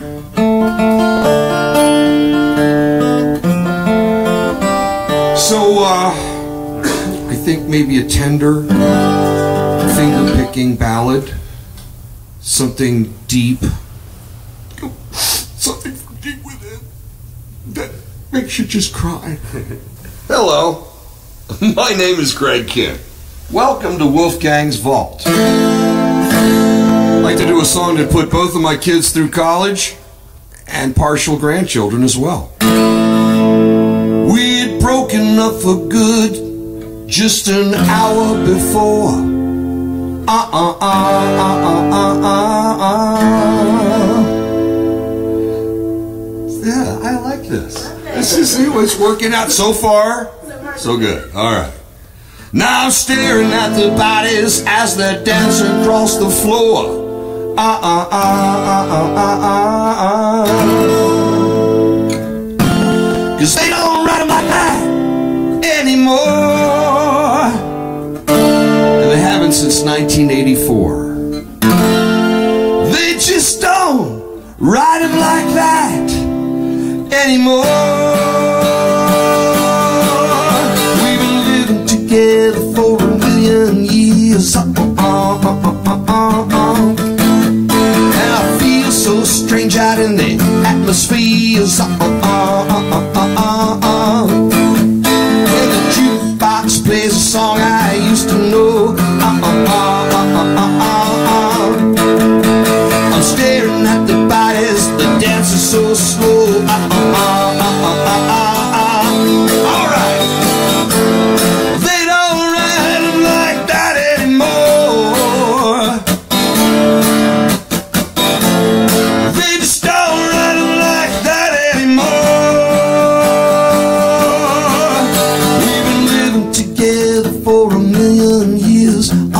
So, I think maybe a tender, finger-picking ballad, something deep, something from deep within that makes you just cry. Hello, my name is Greg Kihn. Welcome to Wolfgang's Vault. I'd like to do a song that put both of my kids through college and partial grandchildren as well. We had broken up for good just an hour before. Yeah, I like this. This is it's working out so far. So good. All right. Now I'm staring at the bodies as they're dancing across the floor. Cause they don't ride my eye anymore. And they haven't since 1984. They just don't ride him like that anymore. We've been living together for a million years. And I feel so strange out in the atmospheres. And the jukebox plays a song I used to know. I'm staring at the bodies, the dance is so slow. Alright. They don't ride them like that anymore. They just don't ride them like that anymore. We've been living together for a million years. And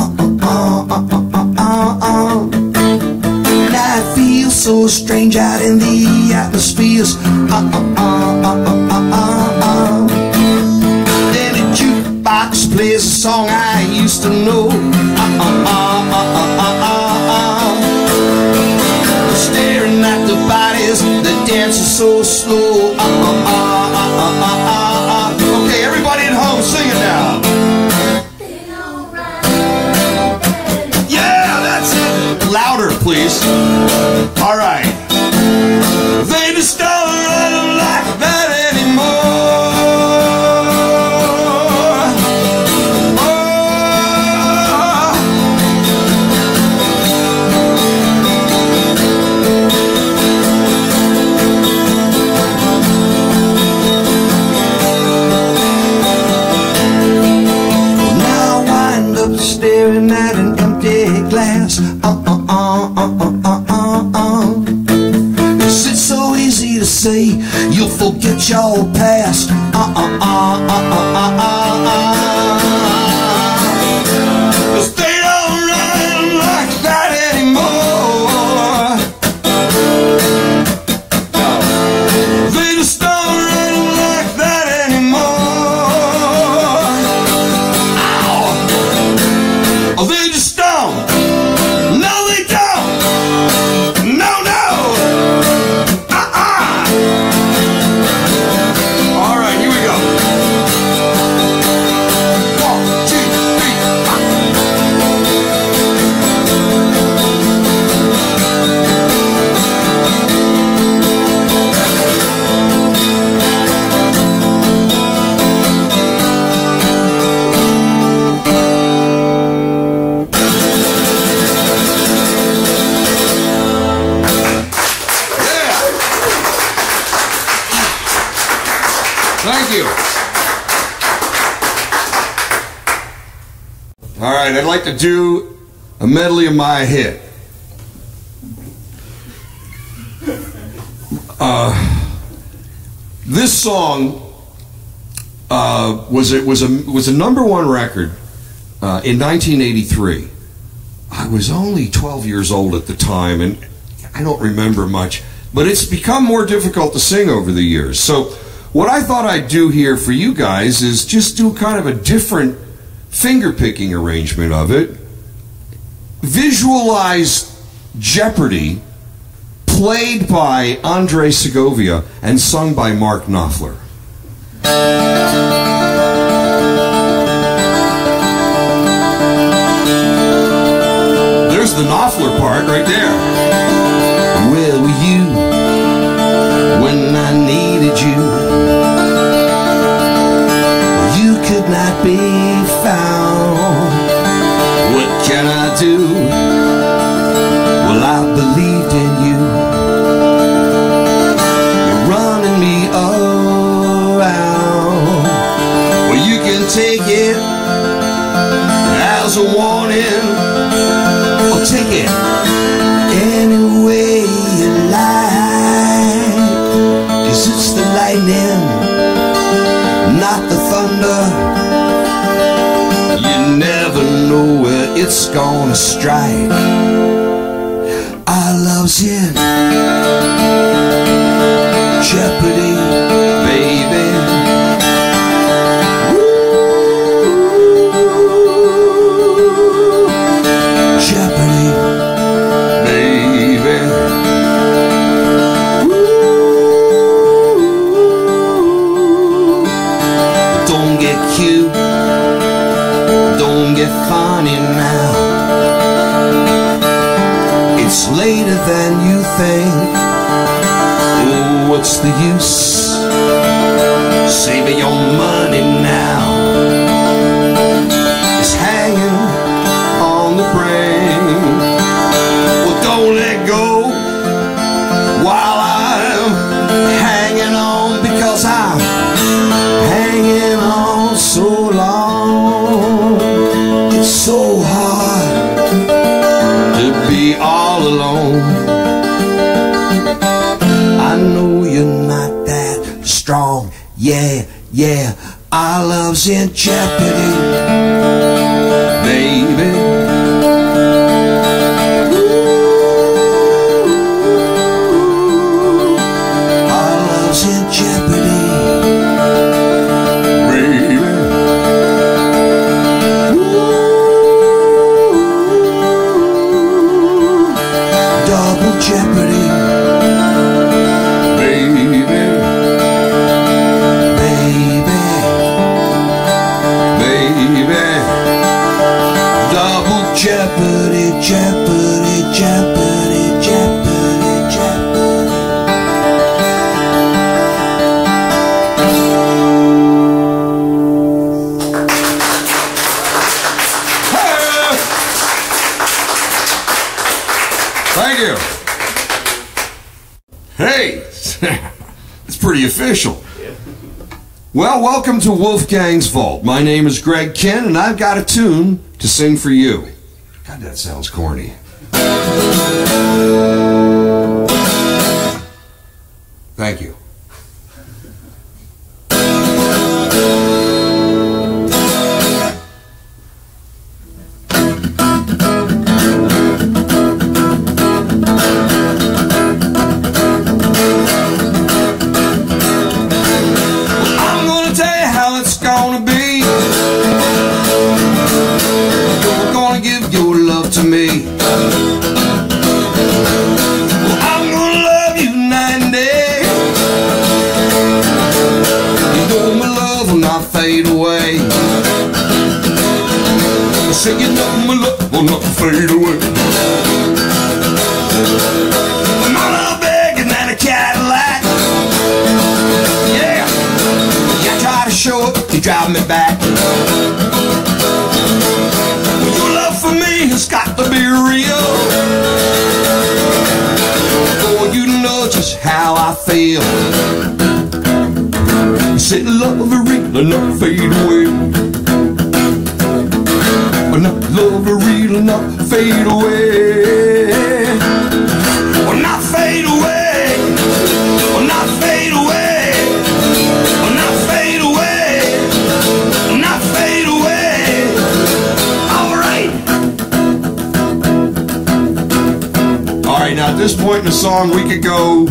I feel so strange out in the atmospheres. Then the jukebox plays a song I used to know. Staring at the bodies, the dance is so slow. Okay, everybody at home, sing it now. Yeah, that's it. Louder, please. All right. They just don't run them like that anymore. Now I wind up staring at an empty glass. Is it so easy to say you'll forget your past? Cause they don't run like that anymore. They just don't run like that anymore. Ow. Oh, they just don't. No, they don't. No, no. All right, here we go. 1, 2, 3, Thank you. All right, I'd like to do a medley of my hit. This song was a #1 record in 1983. I was only 12 years old at the time, and I don't remember much, but it's become more difficult to sing over the years. So what I thought I'd do here for you guys is just do kind of a different finger-picking arrangement of it. Visualize Jeopardy played by Andre Segovia and sung by Mark Knopfler. There's the Knopfler part right there. Where were you when I needed you? You could not be found. What can I do? Well, I believed in you. You're running me around. Well, you can take it as a warning, or take it any way you like. 'Cause it's the lightning, not the thunder. You never know where it's gonna strike. Our love's in jeopardy, baby. Woo. Jeopardy, baby. Woo. Don't get cute, don't get funny now. It's later than you think. Oh, what's the use? Saving your money now. It's hanging on the brain. Well, don't let go while I'm hanging on, because I'm hanging on so long. It's so hard to be all alone. I know you're not that strong. Yeah, yeah, our love's in jeopardy, baby. Ooh, our love's in jeopardy, baby. Double jeopardy, baby, baby, baby. Double jeopardy, jeopardy, jeopardy, jeopardy, jeopardy. Thank you. Hey, it's pretty official. Well, welcome to Wolfgang's Vault. My name is Greg Kihn, and I've got a tune to sing for you. God, that sounds corny. Thank you. To me, well, I'm gonna love you night and day. You know my love will not fade away. I say you know my love will not fade away. I'm on a bigger than a Cadillac. Yeah, you try to show up, you drive me back. It's got to be real for you to know just how I feel. You said love is real and not fade away, but not love is real and not fade away, or not fade away, or not fade away, or not fade away, or not fade away. All right. Alright, now at this point in the song we could go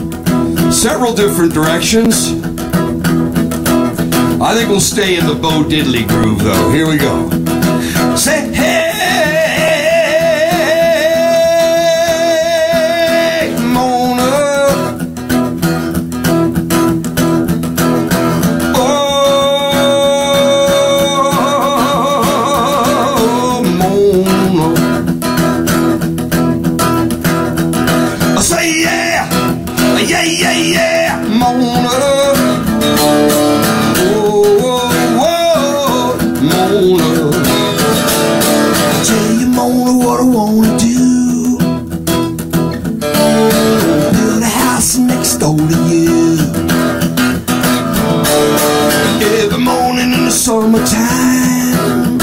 several different directions. I think we'll stay in the Bo Diddley groove though. Here we go. Say hey, Mona. Yeah, yeah, yeah, Mona. Oh, oh, oh, Mona. I tell you, Mona, what I wanna do. Build a house next door to you. Every morning in the summertime,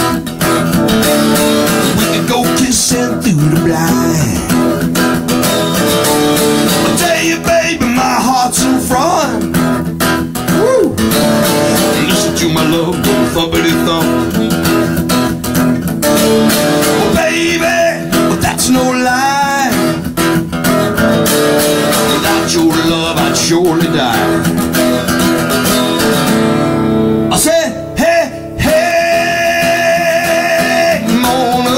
we could go kissing through the blind. I tell you, baby, my heart's in front. Woo! Listen to my love, thumpity thump. Oh, baby, but that's no lie. Without your love, I'd surely die. I said, hey, hey, Mona.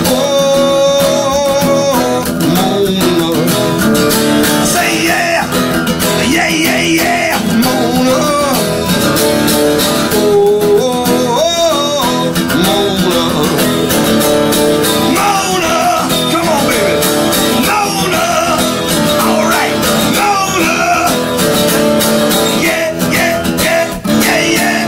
Oh, Mona. I say, yeah, yeah, yeah, yeah, Mona. Oh, Mona. Mona, come on, baby. Mona, all right, Mona. Yeah, yeah, yeah, yeah, yeah,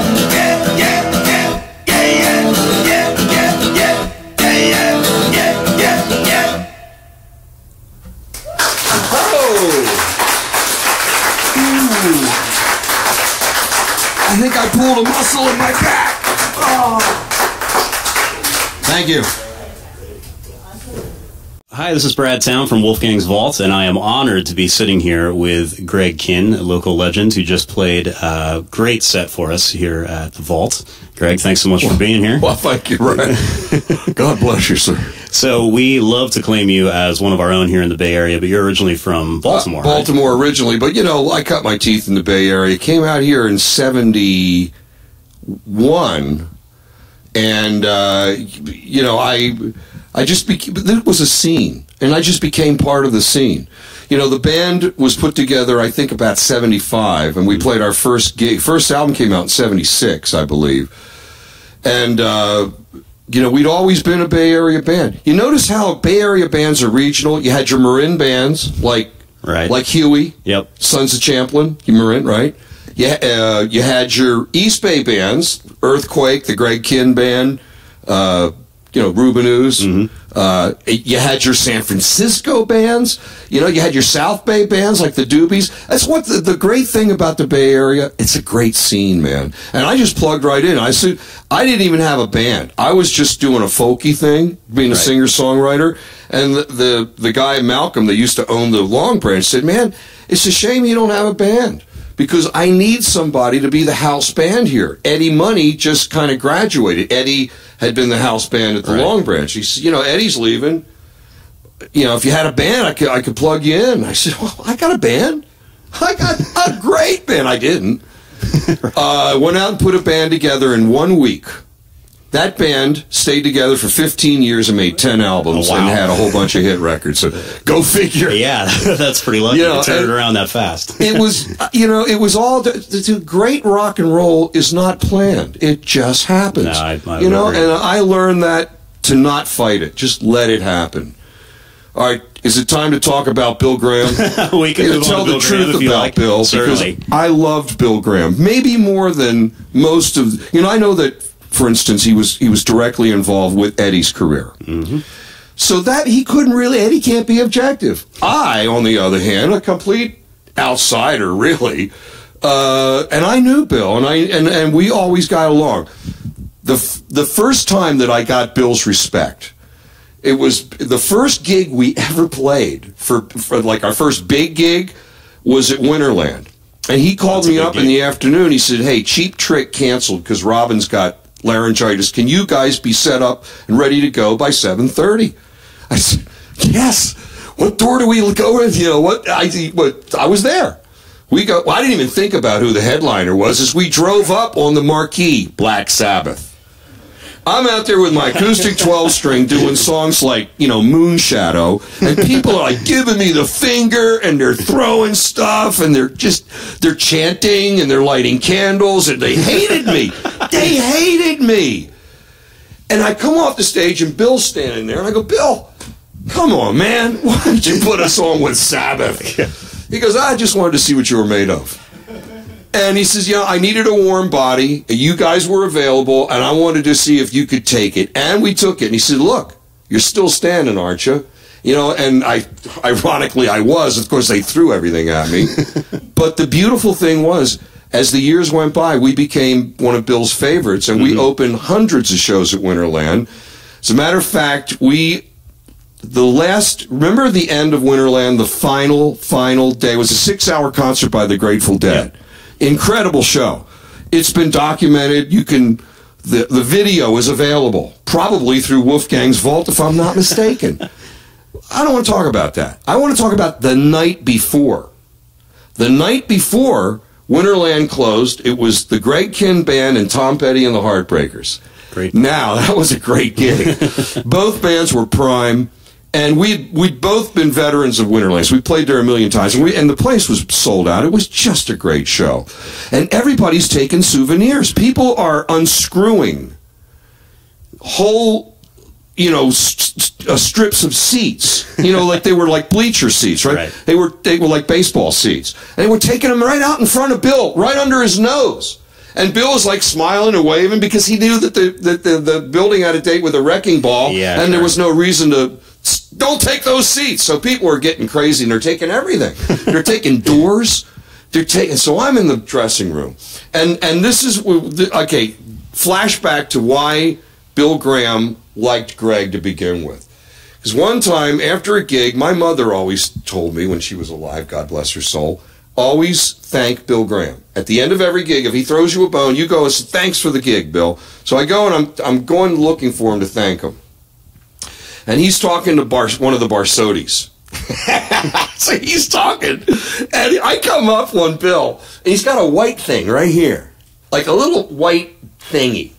yeah, yeah, yeah, yeah, yeah, yeah, yeah, yeah, yeah, yeah, yeah. Oh. Ooh. I think I pulled a muscle in my back. Oh. Thank you. Hi, this is Brad Town from Wolfgang's Vault, and I am honored to be sitting here with Greg Kihn, a local legend who just played a great set for us here at the Vault. Greg, thanks so much for being here. Well, thank you, Brad. God bless you, sir. So we love to claim you as one of our own here in the Bay Area, but you're originally from Baltimore, right? Baltimore originally, but, you know, I cut my teeth in the Bay Area. Came out here in 71, and, you know, I just became, there was a scene, and I just became part of the scene. You know, the band was put together, I think, about 75, and we played our first gig. First album came out in 76, I believe. And, you know, we'd always been a Bay Area band. You notice how Bay Area bands are regional? You had your Marin bands, like Huey, yep, Sons of Champlin, you Marin, right? You had your East Bay bands, Earthquake, the Greg Kihn Band, you know, Reuben Ooze. Mm-hmm. You had your San Francisco bands. You know, you had your South Bay bands like the Doobies. That's what the great thing about the Bay Area. It's a great scene, man. And I just plugged right in. I didn't even have a band. I was just doing a folky thing, being a singer-songwriter. And the guy, Malcolm, that used to own the Long Branch, said, man, it's a shame you don't have a band, because I need somebody to be the house band here. Eddie Money just kind of graduated. Eddie had been the house band at the Long Branch. He said, you know, Eddie's leaving. You know, if you had a band, I could plug you in. I said, well, I got a band. I got a great band. I didn't. Went out and put a band together in 1 week. That band stayed together for 15 years and made 10 albums and had a whole bunch of hit records. So go figure. Yeah, that's pretty lucky to turn it around that fast. It was, you know, it was all, the great rock and roll is not planned. It just happens. No, I you know, and I learned that to not fight it. Just let it happen. All right, is it time to talk about Bill Graham? We can tell the truth about like. Bill, Certainly. because I loved Bill Graham. Maybe more than most of, you know, I know that, for instance, he was directly involved with Eddie's career. Mm-hmm. So that he couldn't really, Eddie can't be objective. I, on the other hand, a complete outsider, really. And I knew Bill, and we always got along. The first time that I got Bill's respect, it was the first gig we ever played for like our first big gig was at Winterland. And he called me up in the afternoon. He said, hey, Cheap Trick canceled because Robin's got laryngitis. Can you guys be set up and ready to go by 7:30? I said, yes. What door do we go in? You know, what I was there. We go. Well, I didn't even think about who the headliner was as we drove up on the marquee, Black Sabbath. I'm out there with my acoustic 12-string doing songs like, you know, Moonshadow, and people are like giving me the finger, and they're throwing stuff, and they're chanting, and they're lighting candles, and they hated me. They hated me. And I come off the stage, and Bill's standing there, and I go, Bill, come on, man. Why did you put us on with Sabbath? He goes, I just wanted to see what you were made of. And he says, I needed a warm body. You guys were available, and I wanted to see if you could take it. And we took it. And he said, look, you're still standing, aren't you? And ironically, I was. Of course, they threw everything at me. But the beautiful thing was, as the years went by, we became one of Bill's favorites, and we opened hundreds of shows at Winterland. As a matter of fact, remember the end of Winterland, the final day, was a 6-hour concert by the Grateful Dead. Yeah. Incredible show. It's been documented. The video is available, probably through Wolfgang's Vault, if I'm not mistaken. I don't want to talk about that. I want to talk about the night before. The night before Winterland closed, it was the Greg Kihn Band and Tom Petty and the Heartbreakers. Great. Now, that was a great gig. Both bands were prime, and we'd both been veterans of Winterland. So we played there a million times, and the place was sold out. It was just a great show. And everybody's taking souvenirs. People are unscrewing whole, strips of seats, like they were like bleacher seats, right? They were like baseball seats. And they were taking them right out in front of Bill, right under his nose. And Bill was like smiling and waving because he knew that the building had a date with a wrecking ball, and there was no reason to, don't take those seats. So people are getting crazy, and they're taking everything. They're taking doors. So I'm in the dressing room. And this is, okay, flashback to why Bill Graham liked Greg to begin with. Because one time, after a gig, my mother always told me when she was alive, God bless her soul, always thank Bill Graham. At the end of every gig, if he throws you a bone, you go and say, thanks for the gig, Bill. So I go and I'm going looking for him to thank him. And he's talking to one of the Barsodis. So he's talking, and I come up on Bill, and he's got a white thing right here, like a little white thingy.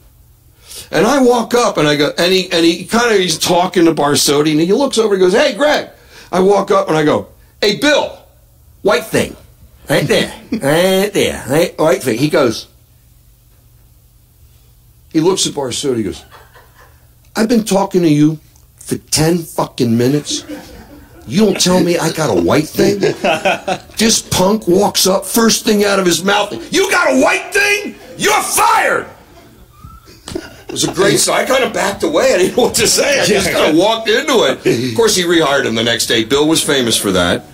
And I walk up, and I go, and he's talking to Barsodi, and he looks over and goes, hey, Greg. I walk up, and I go, hey, Bill, white thing, right there, right, white thing. He goes, he looks at Barsodi, he goes, I've been talking to you for 10 fucking minutes. You don't tell me I got a white thing? This punk walks up, first thing out of his mouth, you got a white thing? You're fired! It was a great sign. I kind of backed away. I didn't know what to say. I just kind of walked into it. Of course, he rehired him the next day. Bill was famous for that.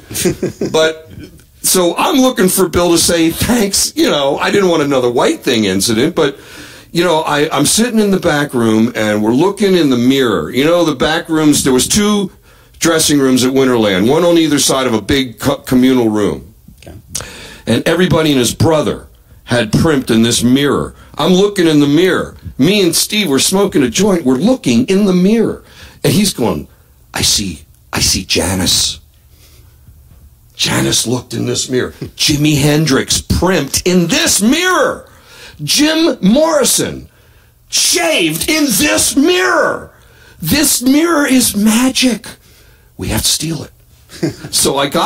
But, so I'm looking for Bill to say, thanks. I didn't want another white thing incident, but, I'm sitting in the back room, and we're looking in the mirror. The back rooms, there was 2 dressing rooms at Winterland, one on either side of a big communal room. Okay. And everybody and his brother had primped in this mirror. I'm looking in the mirror. Me and Steve were smoking a joint. We're looking in the mirror. And he's going, I see Janis. Janis looked in this mirror. Jimi Hendrix primped in this mirror. Jim Morrison shaved in this mirror. This mirror is magic. We have to steal it. So I get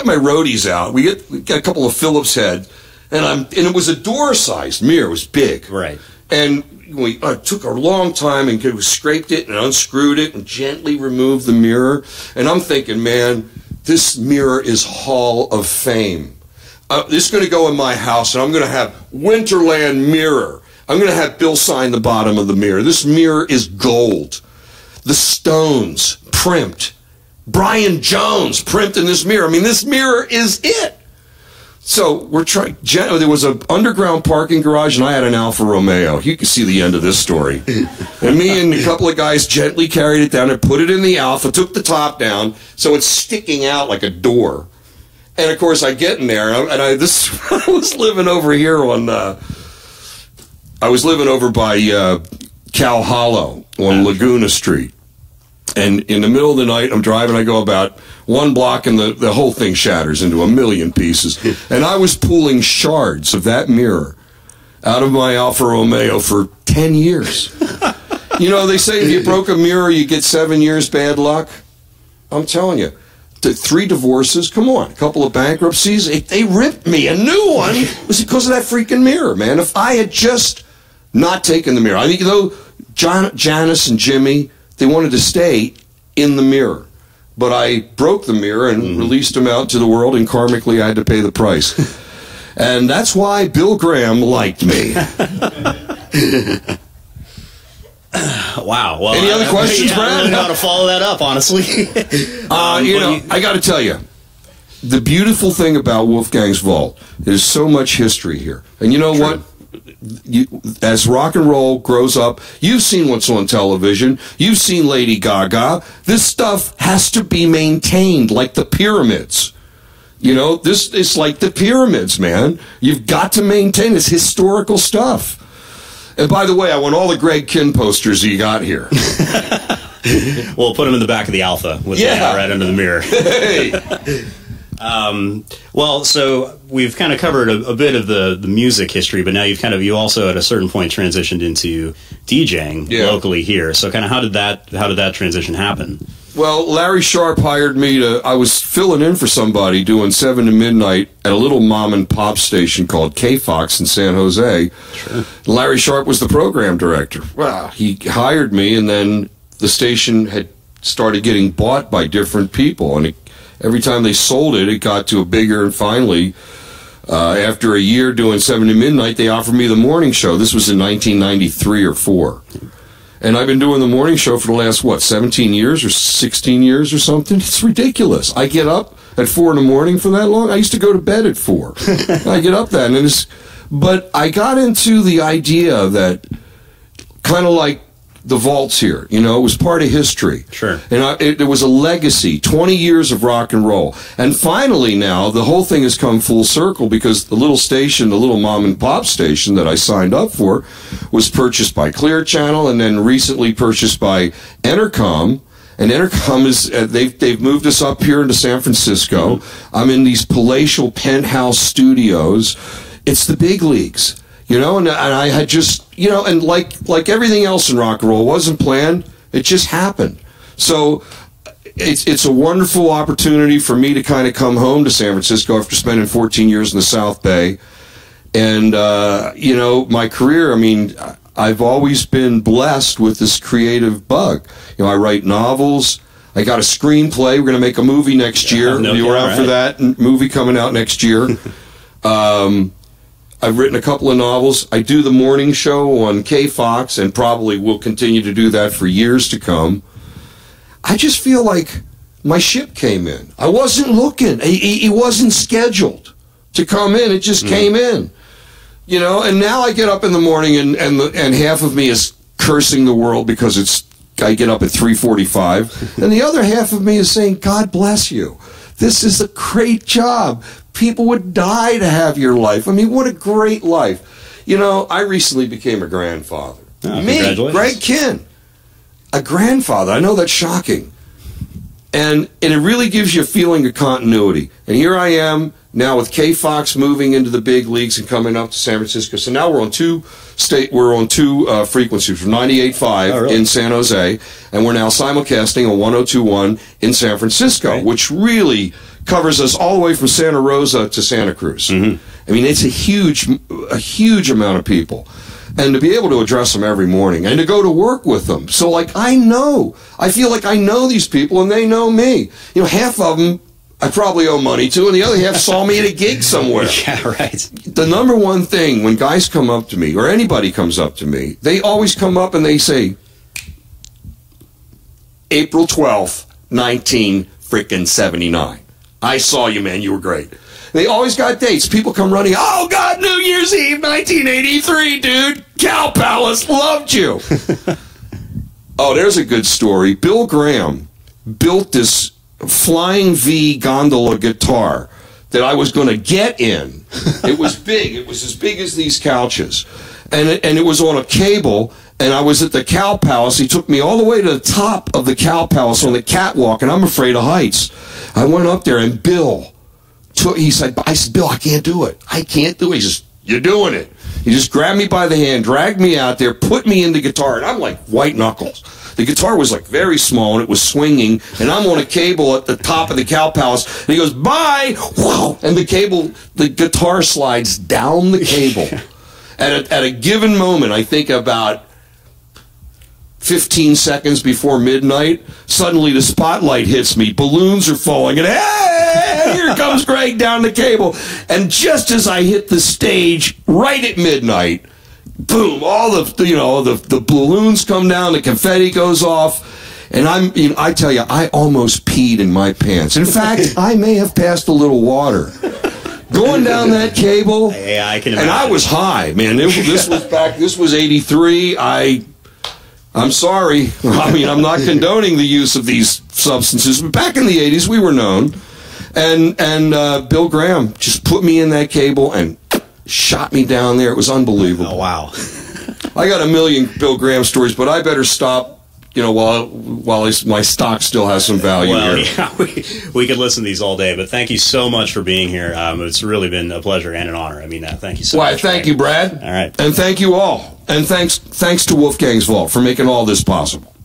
my roadies out. We get a couple of Phillips head. And it was a door-sized mirror. It was big. Right. And we took a long time and scraped it and unscrewed it and gently removed the mirror. And I'm thinking, man, this mirror is Hall of Fame. This is going to go in my house, and I'm going to have Winterland mirror. I'm going to have Bill sign the bottom of the mirror. This mirror is gold. The Stones primped. Brian Jones primped in this mirror. I mean, this mirror is it. So we're trying. There was an underground parking garage, and I had an Alfa Romeo. You can see the end of this story. And me and a couple of guys gently carried it down and put it in the Alfa, took the top down, so it's sticking out like a door. And of course, I get in there, and I was living over here on. I was living over by Cow Hollow on Laguna Street. And in the middle of the night, I'm driving, I go about 1 block, and the whole thing shatters into a million pieces. And I was pulling shards of that mirror out of my Alfa Romeo for 10 years. They say if you broke a mirror, you get 7 years bad luck. I'm telling you. 3 divorces, come on, a couple of bankruptcies. They ripped me a new one. It was because of that freaking mirror, man. If I had just not taken the mirror, I think, Janis and Jimmy, they wanted to stay. in the mirror. But I broke the mirror and released him out to the world, and karmically I had to pay the price. And that's why Bill Graham liked me. Wow. Well, any other questions, Brad? I don't really know how to follow that up, honestly. I got to tell you, the beautiful thing about Wolfgang's Vault is so much history here. And you know what? As rock and roll grows up, you've seen what's on television. You've seen Lady Gaga. This stuff has to be maintained like the pyramids. You know, this is like the pyramids, man. You've got to maintain this historical stuff. And by the way, I want all the Greg Kihn posters you got here. We'll put them in the back of the Alpha with right under the mirror. Hey. Well, so we've kind of covered a bit of the music history, but now you also at a certain point transitioned into DJing locally here. So kind of how did that transition happen? Well, Larry Sharp hired me I was filling in for somebody doing 7 to midnight at a little mom and pop station called K-Fox in San Jose. Sure. Larry Sharp was the program director. Well, he hired me, and then the station had started getting bought by different people, and every time they sold it, it got to a bigger, and finally, after a year doing 7 to midnight, they offered me the morning show. This was in 1993 or 4. And I've been doing the morning show for the last, 17 years or 16 years or something? It's ridiculous. I get up at 4 in the morning for that long. I used to go to bed at 4. I get up then, but I got into the idea that kind of like the vaults here, it was part of history. Sure. And it was a legacy, 20 years of rock and roll. And finally now, the whole thing has come full circle because the little station, the little mom and pop station that I signed up for was purchased by Clear Channel and then recently purchased by Entercom. And Entercom they've moved us up here into San Francisco. I'm in these palatial penthouse studios. It's the big leagues. And I had just, and like everything else in rock and roll, it wasn't planned. It just happened. So it's a wonderful opportunity for me to kind of come home to San Francisco after spending 14 years in the South Bay. And, my career, I've always been blessed with this creative bug. I write novels. I got a screenplay. We're going to make a movie next year. You were out for that movie coming out next year. I've written a couple of novels. I do the morning show on K-Fox and probably will continue to do that for years to come. I just feel like my ship came in. I wasn't looking. He wasn't scheduled to come in. It just came in. And now I get up in the morning and half of me is cursing the world because I get up at 3:45. And the other half of me is saying, God bless you. This is a great job. People would die to have your life. What a great life. I recently became a grandfather. Oh, me, Greg Kihn, a grandfather. I know that's shocking. And it really gives you a feeling of continuity. And here I am now with K-Fox moving into the big leagues and coming up to San Francisco. So now we're on two frequencies. We're 98.5 in San Jose, and we're now simulcasting on 102.1 in San Francisco, which really covers us all the way from Santa Rosa to Santa Cruz. It's a huge amount of people. And to be able to address them every morning and to go to work with them. So, I feel like I know these people and they know me. Half of them I probably owe money to, and the other half saw me at a gig somewhere. Yeah, right. The number one thing when guys come up to me, or anybody comes up to me, they always come up and they say, April 12th, 1979. I saw you, man. You were great. They always got dates. People come running, oh, God, New Year's Eve, 1983, dude. Cow Palace, loved you. Oh, there's a good story. Bill Graham built this Flying V gondola guitar that I was going to get in. It was big. It was as big as these couches. And it was on a cable, and I was at the Cow Palace. He took me all the way to the top of the Cow Palace on the catwalk, and I'm afraid of heights. I went up there, and I said, Bill, I can't do it. I can't do it. He says, you're doing it. He just grabbed me by the hand, dragged me out there, put me in the guitar, and I'm like white knuckles. The guitar was very small, and it was swinging, and I'm on a cable at the top of the Cow Palace, and he goes, bye! Wow! And the guitar slides down the cable. At a given moment, I think about 15 seconds before midnight, suddenly the spotlight hits me. Balloons are falling, and hey, here comes Greg down the cable. And just as I hit the stage, right at midnight, boom! All the balloons come down, the confetti goes off. And I tell you, I almost peed in my pants. In fact, I may have passed a little water. Going down that cable, yeah, I can imagine. And I was high, man. This was 83. I'm sorry. I mean, I'm not condoning the use of these substances, but back in the 80s, we were known. And Bill Graham just put me in that cable and shot me down there. It was unbelievable. Oh, wow. I got a million Bill Graham stories, but I better stop. While my stock still has some value here. Yeah, we could listen to these all day, but thank you so much for being here. It's really been a pleasure and an honor. I mean, thank you so much. Thank you, Brad. All right. And thank you all. And thanks to Wolfgang's Vault for making all this possible.